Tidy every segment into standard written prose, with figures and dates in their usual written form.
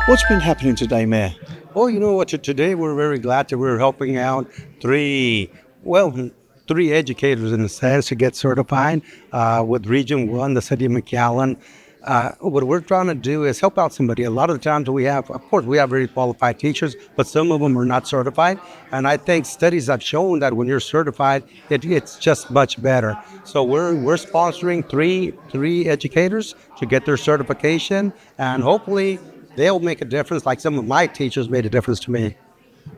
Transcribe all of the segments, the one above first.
What's been happening today, Mayor? Well, you know what? Today we're very glad that we're helping out three, well, three educators in a sense to get certified with Region 1, the city of McAllen. What we're trying to do is help out somebody. A lot of the times of course, we have very qualified teachers, but some of them are not certified. And I think studies have shown that when you're certified, it's just much better. So we're sponsoring three educators to get their certification, and hopefully they'll make a difference like some of my teachers made a difference to me.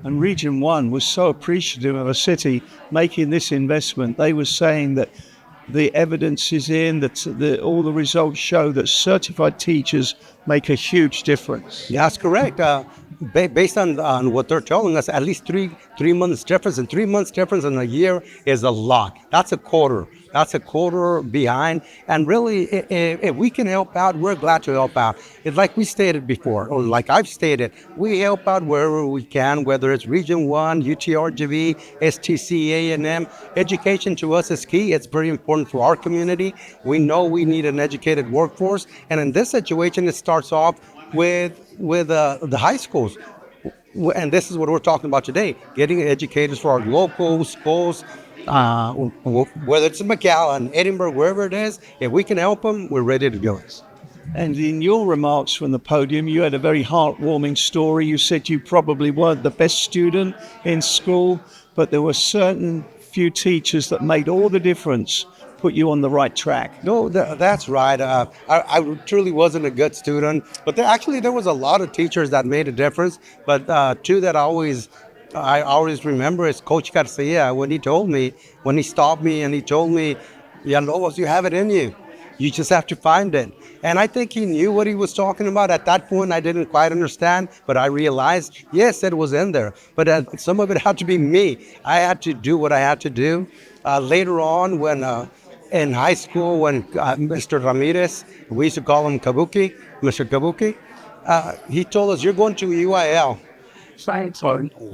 And Region 1 was so appreciative of a city making this investment. They were saying that the evidence is in, that all the results show that certified teachers make a huge difference. Yeah, that's correct. Based on what they're telling us, at least three months difference, and 3 months difference in a year is a lot. That's a quarter. That's a quarter behind. And really, if we can help out, we're glad to help out. It's like we stated before, or like I've stated, we help out wherever we can, whether it's Region 1, UTRGV, STC, A&M. Education to us is key. It's very important for our community. We know we need an educated workforce. And in this situation, it starts off with the high schools. And this is what we're talking about today, getting educators for our local schools, whether it's in McAllen, Edinburgh, wherever it is. If we can help them, we're ready to go. And in your remarks from the podium, you had a very heartwarming story. You said you probably weren't the best student in school, but there were certain few teachers that made all the difference, put you on the right track. No, that's right. I truly wasn't a good student, but there was a lot of teachers that made a difference. But two that I always remember is Coach Garcia when he stopped me and he told me, Villalobos, you have it in you. You just have to find it. And I think he knew what he was talking about. At that point, I didn't quite understand, but I realized, yes, it was in there. But some of it had to be me. I had to do what I had to do. Later on, when in high school, when Mr. Ramirez, we used to call him Kabuki, Mr. Kabuki, he told us, you're going to UIL.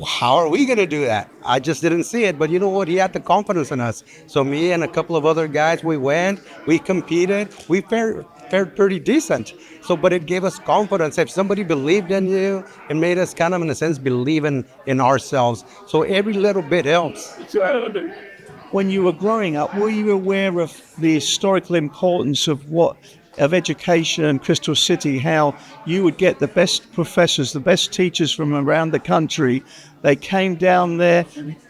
How are we going to do that? I just didn't see it. But you know what? He had the confidence in us. So me and a couple of other guys, we went, we competed, we fared pretty decent. But it gave us confidence. If somebody believed in you, it made us kind of, in a sense, believe in ourselves. So every little bit helps. When you were growing up, were you aware of the historical importance of education in Crystal City, how you would get the best professors, the best teachers from around the country? They came down there,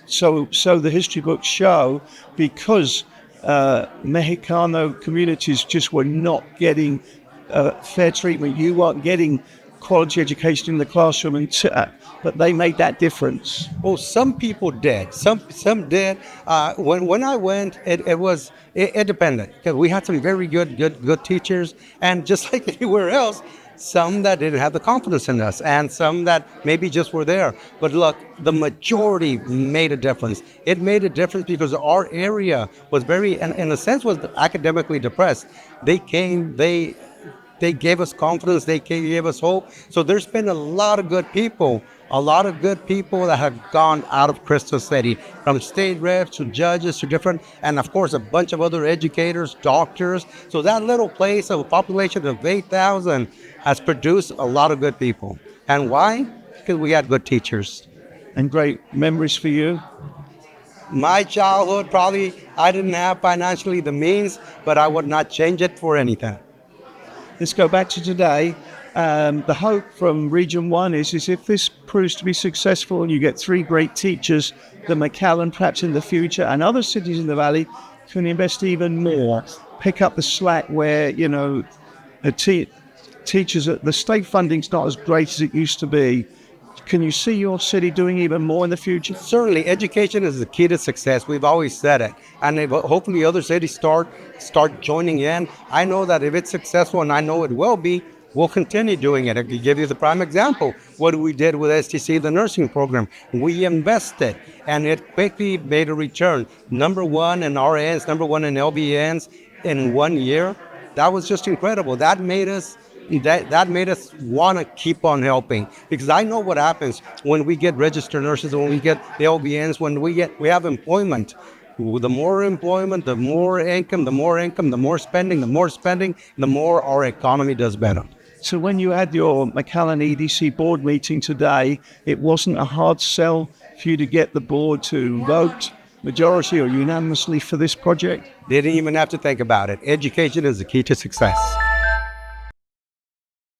so the history books show, because Mexicano communities just were not getting fair treatment. You weren't getting quality education in the classroom, but they made that difference. Well, some people did. Some did. When I went, it depended. Because we had some very good teachers, and just like anywhere else, some that didn't have the confidence in us, and some that maybe just were there. But look, the majority made a difference. It made a difference because our area was very, in a sense, was academically depressed. They came, they gave us confidence, they gave us hope. So there's been a lot of good people that have gone out of Crystal City, from state reps to judges to different, and of course a bunch of other educators, doctors. So that little place of a population of 8,000 has produced a lot of good people. And why? Because we had good teachers. And great memories for you? My childhood, probably I didn't have financially the means, but I would not change it for anything. Let's go back to today. The hope from Region 1 is if this proves to be successful and you get three great teachers, that McAllen, perhaps in the future, and other cities in the valley can invest even more, pick up the slack where, teachers, the state funding's not as great as it used to be. Can you see your city doing even more in the future? Certainly, education is the key to success. We've always said it. And if hopefully other cities start joining in. I know that if it's successful, and I know it will be, we'll continue doing it. I can give you the prime example. What we did with STC, the nursing program. We invested, and it quickly made a return. Number one in RNs, number one in LVNs in 1 year. That was just incredible. That made us want to keep on helping, because I know what happens when we get registered nurses, when we get the LVNs, when we have employment. The more employment, the more income, the more spending, the more our economy does better. So when you had your McAllen EDC board meeting today, it wasn't a hard sell for you to get the board to vote majority or unanimously for this project? Didn't even have to think about it. Education is the key to success.